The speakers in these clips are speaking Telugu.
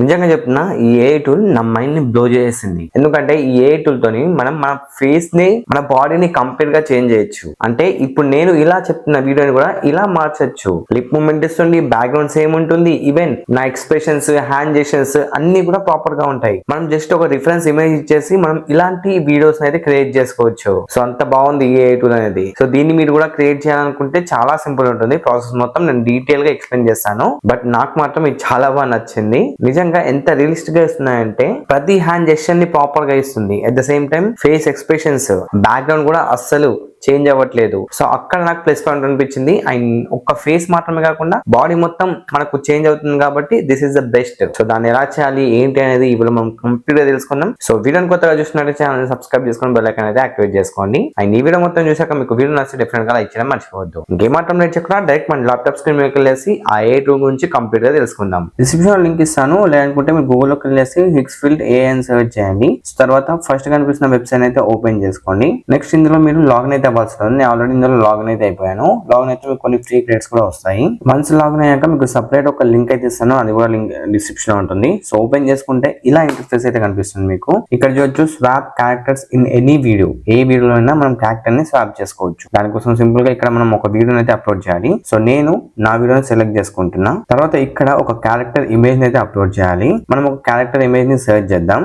నిజంగా చెప్తున్నా, ఈ ఏఐ టూల్ నా మైండ్ ని బ్లో చేసింది. ఎందుకంటే ఈ ఏఐ టూల్ తోని మనం మన ఫేస్ ని, మన బాడీని కంప్లీట్ గా చేంజ్ చేయొచ్చు. అంటే ఇప్పుడు నేను ఇలా చెప్తున్న వీడియోని కూడా ఇలా మార్చొచ్చు. లిప్ మూమెంట్ ఇస్తుంది, బ్యాక్గ్రౌండ్ సేమ్ ఉంటుంది, ఈవెన్ నా ఎక్స్ప్రెషన్స్, హ్యాండ్ జెస్చర్స్ అన్ని కూడా ప్రాపర్ గా ఉంటాయి. మనం జస్ట్ ఒక రిఫరెన్స్ ఇమేజ్ ఇచ్చేసి మనం ఇలాంటి వీడియోస్ అయితే క్రియేట్ చేసుకోవచ్చు. సో అంత బాగుంది ఈ ఏఐ టూల్ అనేది. సో దీన్ని మీరు కూడా క్రియేట్ చేయాలనుకుంటే చాలా సింపుల్ ఉంటుంది. ప్రాసెస్ మొత్తం నేను డీటెయిల్ గా ఎక్స్ప్లెయిన్ చేస్తాను. బట్ నాకు మాత్రం ఇది చాలా బాగా నచ్చింది. నిజంగా ఎంత రియలిస్టిక్ గా ఇస్తున్నాయంటే ప్రతి హ్యాండ్ జెస్చర్ ని ప్రాపర్ గా ఇస్తుంది. At the same time face expressions, background కూడా అస్సలు చేంజ్ అవ్వట్లేదు. సో అక్కడ నాకు ప్లస్ పాయింట్ అనిపించింది. అండ్ ఒక్క ఫేస్ మాత్రమే కాకుండా బాడీ మొత్తం మనకు చేంజ్ అవుతుంది కాబట్టి this is the best. So దాన్ని ఎలా చేయాలి ఏంటి అనేది ఇప్పుడు మనం కంప్లీట్ గా తెలుసుకుందాం. సో వీడియోని కొత్తగా చూసినట్టు ఛానల్ సబ్స్క్రైబ్ చేసుకొని బెల్ ఐకాన్ అయితే యాక్టివేట్ చేసుకోండి. అండ్ ఈ వీడియో మొత్తం చూసాక మీకు వీడియో నచ్చితే డెఫినెట్ గా లైక్ చేయడం మర్చిపోవద్దు. ఇంకేమాత్రం నేర్చుకున్నా డైరెక్ట్ మన ల్యాప్టాప్ స్క్రీన్ మీద వెళ్ళేసి ఆ ఏ టూల్ గురించి కంప్లీట్ గా తెలుసుకుందాం. డిస్క్రిప్షన్ లింక్ ఇస్తాను. లేదనుకుంటే మీరు గూగుల్లోకి వెళ్ళేసి హిక్స్ఫీల్డ్ ఏ అని సెర్చ్ చేయండి. తర్వాత ఫస్ట్ కనిపిస్తున్న వెబ్సైట్ అయితే ఓపెన్ చేసుకోండి. నెక్స్ట్ ఇందులో మీరు లాగిన్ అయితే అవ్వాల్సి ఉంది. నేను ఆల్రెడీ ఇందులో లాగిన్ అయితే అయిపోయాను. లాగిన్ అయితే మీకు కొన్ని ఫ్రీ క్రెడిట్స్ కూడా వస్తాయి. వన్స్ లాగిన్ అయ్యాక మీకు సపరేట్ ఒక లింక్ అయితే ఇస్తాను. అది కూడా లింక్ డిస్క్రిప్షన్ లో ఉంటుంది. సో ఓపెన్ చేసుకుంటే ఇలా ఇంటర్ఫేస్ అయితే కనిపిస్తుంది మీకు. ఇక్కడ చూడొచ్చు swap characters in any video. ఏ వీడియోలో అయినా మనం క్యారెక్టర్ ని స్వాప్ చేసుకోవచ్చు. దానికోసం సింపుల్ గా ఇక్కడ మనం ఒక వీడియోని అయితే అప్లోడ్ చేయాలి. సో నేను నా వీడియోని సెలెక్ట్ చేసుకుంటున్నా. తర్వాత ఇక్కడ ఒక క్యారెక్టర్ ఇమేజ్ అయితే అప్లోడ్ చేయాలి. మనం ఒక క్యారెక్టర్ ఇమేజ్ ని సెర్చ్ చేద్దాం.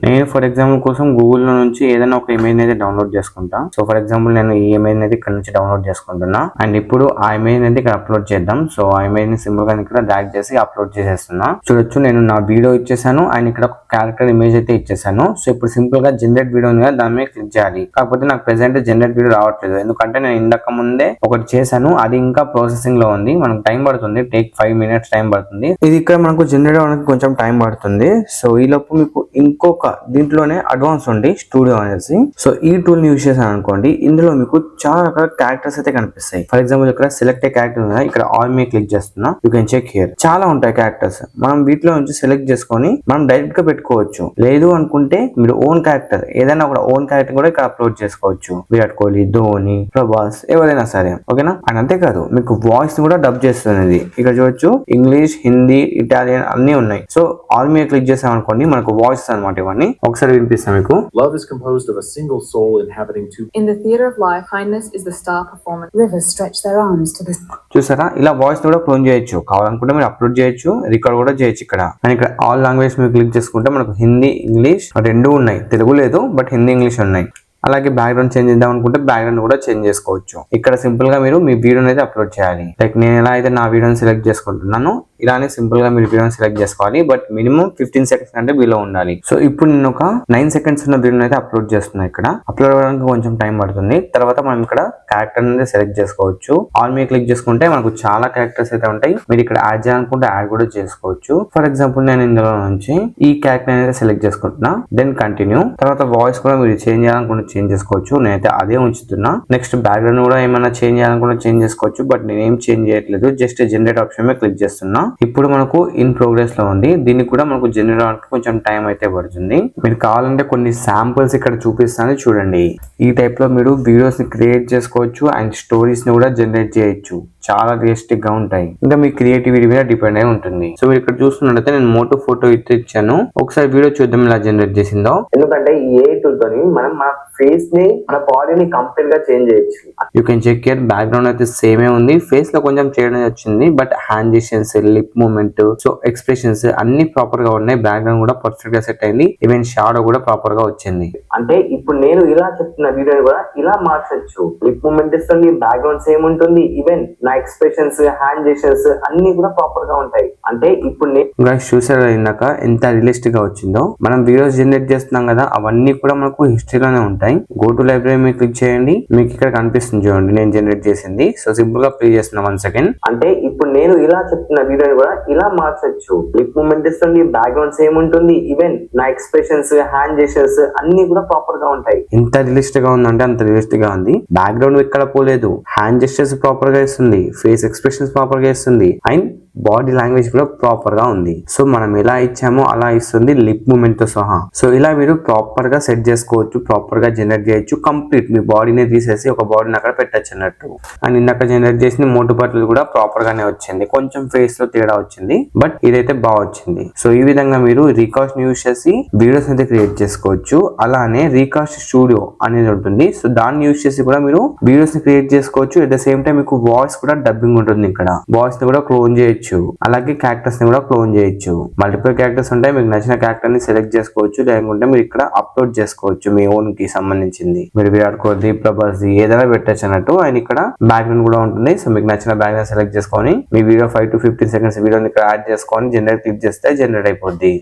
నేను ఫర్ ఎగ్జాంపుల్ కోసం గూగుల్లో నుంచి ఏదైనా ఒక ఇమేజ్ అయితే డౌన్లోడ్ చేసుకుంటా. సో ఫర్ ఎగ్జాంపుల్ నేను ఈ ఇమేజ్ అయితే ఇక్కడ నుంచి డౌన్లోడ్ చేసుకుంటున్నా. అండ్ ఇప్పుడు ఆ ఇమేజ్ అయితే ఇక్కడ అప్లోడ్ చేద్దాం. సో ఆ ఇమేజ్ ని సింపుల్ గా ఇక్కడ డ్రాగ్ చేసి అప్లోడ్ చేసేస్తున్నా. చూడొచ్చు నేను నా వీడియో ఇచ్చేసాను అండ్ ఇక్కడ ఒక క్యారెక్టర్ ఇమేజ్ అయితే ఇచ్చేసాను. సో ఇప్పుడు సింపుల్ గా జనరేట్ వీడియో ఉంది కదా, దాని మీద క్లిక్ చేయాలి. కాకపోతే నాకు ప్రెసెంట్ జనరేట్ వీడియో రావట్లేదు. ఎందుకంటే నేను ఇంతకు ముందే ఒకటి చేశాను, అది ఇంకా ప్రాసెసింగ్ లో ఉంది. మనకు టైం పడుతుంది, టేక్ 5 minutes టైం పడుతుంది. ఇది ఇక్కడ మనకు జనరేట్ అవ్వడానికి కొంచెం టైం పడుతుంది. సో ఈ లోపు మీకు ఇంకొక దీంట్లోనే అడ్వాన్స్ ఉంది స్టూడియో అనేసి. సో ఈ టూల్ ని యూజ్ చేశాను అనుకోండి, ఇందులో మీకు చాలా రకాల క్యారెక్టర్స్ అయితే కనిపిస్తాయి. ఫర్ ఎగ్జాంపుల్ ఇక్కడ సెలెక్ట్ ఏ క్యారెక్టర్ ఉంది, ఇక్కడ ఆల్ మీద క్లిక్ చేస్తున్నా. You can check here. చాలా ఉంటాయి క్యారెక్టర్స్. మనం వీటిలో నుంచి సెలెక్ట్ చేసుకొని మనం డైరెక్ట్ గా పెట్టుకోవచ్చు. లేదు అనుకుంటే మీరు ఓన్ క్యారెక్టర్ ఏదైనా ఒక ఓన్ క్యారెక్టర్ కూడా ఇక్కడ అప్లోడ్ చేసుకోవచ్చు. విరాట్ కోహ్లీ, ధోని, ప్రభాస్, ఎవరైనా సరే. ఓకేనా? అండ్ అంతేకాదు మీకు వాయిస్ కూడా డబ్ చేస్తున్నది. ఇక్కడ చూడొచ్చు ఇంగ్లీష్, హిందీ, ఇటాలియన్ అన్ని ఉన్నాయి. సో ఆల్ మీద క్లిక్ చేసాం అనుకోండి, మనకు వాయిస్ అన్నమాట ఇవన్నీ. ఒకసారి వినిపిస్తాం మీకు. Love is composed of a single soul inhabiting two. In the theater of life, kindness is the star performance. Rivers stretch their arms to the. చూసారా? ఇలా వాయిస్ కూడా క్లోన్ చేయొచ్చు. కావాలనుకుంటే మీరు అప్లోడ్ చేయొచ్చు, రికార్డ్ కూడా చేయొచ్చు ఇక్కడ. అండ్ ఇక్కడ ఆల్ లాంగ్వేజ్ మీరు క్లిక్ చేసుకుంటే మనకు హిందీ, ఇంగ్లీష్ రెండు ఉన్నాయి. తెలుగు లేదు, బట్ హిందీ, ఇంగ్లీష్ ఉన్నాయి. అలాగే బ్యాక్గ్రౌండ్ చేంజ్ చేద్దాం అనుకుంటే బ్యాక్గ్రౌండ్ కూడా చేంజ్ చేసుకోవచ్చు. ఇక్కడ సింపుల్ గా మీరు మీ వీడియోని అయితే అప్లోడ్ చేయాలి. లైక్ నేను ఎలా అయితే నా వీడియోని సెలెక్ట్ చేసుకుంటున్నాను, ఇలానే సింపుల్ గా మీరు వీడియోని సెలెక్ట్ చేసుకోవాలి. బట్ మినిమం 15 seconds అంటే బిలో ఉండాలి. సో ఇప్పుడు నేను ఒక 9 seconds ఉన్న వీడియోని అయితే అప్లోడ్ చేస్తున్నా. ఇక్కడ అప్లోడ్ అవ్వడానికి కొంచెం టైం పడుతుంది. తర్వాత మనం ఇక్కడ క్యారెక్టర్ అనేది సెలెక్ట్ చేసుకోవచ్చు. ఆల్ మీద క్లిక్ చేసుకుంటే మనకు చాలా క్యారెక్టర్స్ అయితే ఉంటాయి. మీరు ఇక్కడ యాడ్ చేయాలనుకుంటే యాడ్ కూడా చేసుకోవచ్చు. ఫర్ ఎగ్జాంపుల్ నేను ఇందులో నుంచి ఈ క్యారెక్టర్ అనేది సెలెక్ట్ చేసుకుంటున్నా. Then continue. తర్వాత వాయిస్ కూడా మీరు చేంజ్ చేయాలనుకుంటే చేంజ్ చేసుకోవచ్చు. నేనైతే అదే ఉంచుతున్నా. నెక్స్ట్ బ్యాక్గ్రౌండ్ కూడా ఏమైనా చేంజ్ చేయాలనుకుంటే చేంజ్ చేసుకోవచ్చు. బట్ నేనేం చేంజ్ చేయట్లేదు, జస్ట్ జనరేట్ ఆప్షన్ మీద క్లిక్ చేస్తున్నా. ఇప్పుడు మనకు ఇన్ ప్రోగ్రెస్ లో ఉంది. దీనికి కూడా మనకు జనరేట్ అవడానికి కొంచెం టైం అయితే పడుతుంది. మీరు కావాలంటే కొన్ని శాంపుల్స్ ఇక్కడ చూపిస్తాను చూడండి. ఈ టైప్ లో మీరు వీడియోస్ ని క్రియేట్ చేసుకోవచ్చు అండ్ స్టోరీస్ ని కూడా జనరేట్ చేయొచ్చు. చాలా రియలిస్టిక్ గా ఉంటాయి. ఇంకా మీ క్రియేటివిటీ మీద డిపెండ్ అయి ఉంటుంది. సో మీరు ఇక్కడ చూస్తున్నట్లయితే నేను మోటో ఫోటో అయితే ఇచ్చాను. ఒకసారి వీడియో చూద్దాం ఎలా జనరేట్ చేసిందో. ఎందుకంటే ఈ ఏ టూల్ తోని మనం మన ఫేస్ ని, మన బాడీని కంప్లీట్ గా చేంజ్ చేయొచ్చు. You can check here. Background అయితే సేమే ఉంది. ఫేస్ లో కొంచెం చేయడం వచ్చింది, but hand gestures, lip movement, so expressions అన్ని ప్రాపర్ గా ఉన్నాయి. బ్యాక్గ్రౌండ్ కూడా పర్ఫెక్ట్ గా సెట్ అయింది. ఈవెన్ షాడో కూడా ప్రాపర్ గా వచ్చింది. అంటే ఇప్పుడు నేను ఇలా చెప్తున్న వీడియోని కూడా ఇలా మార్చొచ్చు. లిప్ మూవ్మెంట్ ఇస్తుంది, బ్యాక్గ్రౌండ్ సేమ్ ఉంటుంది, ఈవెన్ నా ఎక్స్ప్రెషన్స్, హ్యాండ్ జెస్చర్స్ అన్ని కూడా ప్రాపర్ గా ఉంటాయి. అంటే ఇప్పుడు నేను చూసారు ఇందాక ఎంత రియలిస్టిక్ గా వచ్చిందో. మనం వీడియోస్ జనరేట్ చేస్తున్నాం కదా, అవన్నీ కూడా మనకు హిస్టరీలోనే ఉంటాయి. గో టు లైబ్రరీ మీద క్లిక్ చేయండి. మీకు ఇక్కడ కనిపిస్తుంది చూడండి నేను జనరేట్ చేసింది. సో సింపుల్ గా ప్లే చేస్తున్నా 1 second. అంటే ఇప్పుడు నేను ఇలా చెప్తున్న వీడియోని కూడా ఇలా మార్చొచ్చు. లిప్ మూవ్మెంట్ ఇస్తుంది, బ్యాక్గ్రౌండ్ సేమ్ ఉంటుంది, ఈవెన్ నా ఎక్స్ప్రెషన్స్, హ్యాండ్ జెస్చర్స్ అన్ని కూడా ప్రాపర్ గా ఉంటాయి. ఎంత రియలిస్టిక్ గా ఉందంటే అంత రియలిస్టిక్ గా ఉంది. బ్యాక్గ్రౌండ్ ఇక్కడ పోలేదు, హ్యాండ్ జెస్చర్స్ ప్రాపర్ గా ఇస్తుంది, ఫేస్ ఎక్స్ప్రెషన్స్ ప్రాపర్ గా ఇస్తుంది అండ్ బాడీ లాంగ్వేజ్ కూడా ప్రాపర్ గా ఉంది. సో మనం ఎలా ఇచ్చామో అలా ఇస్తుంది లిప్ మూమెంట్ తో సహా. సో ఇలా మీరు ప్రాపర్ గా సెట్ చేసుకోవచ్చు, ప్రాపర్ గా జనరేట్ చేయొచ్చు. కంప్లీట్ మీ బాడీని తీసేసి ఒక బాడీని అక్కడ పెట్టచ్చు అన్నట్టు. అండ్ ఇందాక జనరేట్ చేసిన మోటు పట్లు కూడా ప్రాపర్ గానే వచ్చింది, కొంచెం ఫేస్ లో తేడా వచ్చింది బట్ ఇదైతే బాగా వచ్చింది. సో ఈ విధంగా మీరు రీకాస్ట్ యూజ్ చేసి వీడియోస్ అయితే క్రియేట్ చేసుకోవచ్చు. అలానే రీకాస్ట్ స్టూడియో అనేది ఉంటుంది. సో దాన్ని యూజ్ చేసి కూడా మీరు వీడియోస్ ని క్రియేట్ చేసుకోవచ్చు. అట్ ద సేమ్ టైం మీకు వాయిస్ కూడా డబ్బింగ్ ఉంటుంది. ఇక్కడ వాయిస్ ని కూడా క్లోన్ చేయొచ్చు, అలాగే క్యారెక్టర్స్ ని కూడా క్లోన్ చేయొచ్చు. మల్టిపుల్ క్యారెక్టర్స్ ఉంటాయి, మీకు నచ్చిన క్యారెక్టర్ ని సెలెక్ట్ చేసుకోవచ్చు, లేకుంటే మీరు ఇక్కడ అప్లోడ్ చేసుకోవచ్చు మీ ఓన్ కి సంబంధించింది. మీరు విరాట్ కోహ్లీ, ప్రభాస్ ఏదైనా పెట్టచ్చు అన్నట్టు. అండ్ ఇక్కడ బ్యాక్గ్రౌండ్ కూడా ఉంటుంది. సో మీకు నచ్చిన బ్యాక్గ్రౌండ్ సెలెక్ట్ చేసుకొని మీ వీడియో 5 to 15 seconds వీడియోని ఇక్కడ యాడ్ చేసుకొని జనరేట్ క్లిక్ చేస్తే జనరేట్ అయిపోద్ది.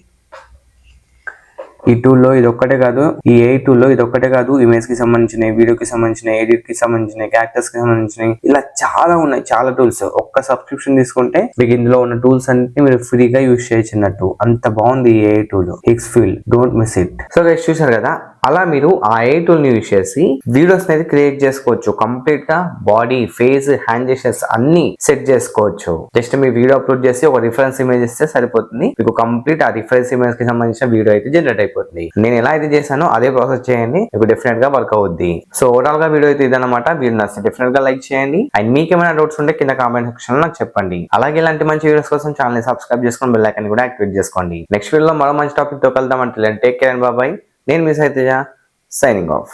ఈ టూల్లో ఇది ఒక్కటే కాదు, ఈ AI టూల్లో ఇది ఒక్కటే కాదు, ఇమేజ్ కి సంబంధించిన, వీడియోకి సంబంధించిన, ఎడిట్ కి సంబంధించిన, క్యారెక్టర్స్ కి సంబంధించిన ఇలా చాలా ఉన్నాయి, చాలా టూల్స్. ఒక్క సబ్స్క్రిప్షన్ తీసుకుంటే మీకు ఇందులో ఉన్న టూల్స్ అన్ని మీరు ఫ్రీగా యూజ్ చేయొచ్చినట్టు. అంత బాగుంది ఈ AI tool. Xfeel, don't miss it. So guys చూసారు కదా, అలా మీరు ఆ AI టూల్ ని యూజ్ చేసి వీడియోస్ అనేది క్రియేట్ చేసుకోవచ్చు. కంప్లీట్ గా బాడీ, ఫేస్, హ్యాండ్ జెస్చర్స్ అన్ని సెట్ చేసుకోవచ్చు. జస్ట్ మీ వీడియో అప్లోడ్ చేసి ఒక రిఫరెన్స్ ఇమేజ్ ఇస్తే సరిపోతుంది, మీకు కంప్లీట్ ఆ రిఫరెన్స్ ఇమేజ్ కి సంబంధించిన వీడియో అయితే జనరేట్ అయిపోతుంది. నేను ఎలా అయితే చేశానో అదే ప్రాసెస్ చేయండి, మీకు డెఫినెట్ గా వర్క్ అవుద్ది. సో ఓవరాల్ గా వీడియో అయితే ఇదన్నమాట. వీడియో నచ్చితే డెఫినెట్ గా లైక్ చేయండి. అండ్ మీకు ఏమైనా డౌట్స్ ఉంటే కింద కామెంట్ సెక్షన్ లో నాకు చెప్పండి. అలాగే ఇలాంటి మంచి వీడియోస్ కోసం ఛానల్ ని సబ్స్క్రైబ్ చేసుకొని బెల్ ఐకాన్ కూడా యాక్టివేట్ చేసుకోండి. నెక్స్ట్ వీడియోలో మరో మంచి టాపిక్ తో కలుద్దాం. అంటే టేక్ కేర్ అండ్ బాయ్. నేను మీ సైతేజ, signing off.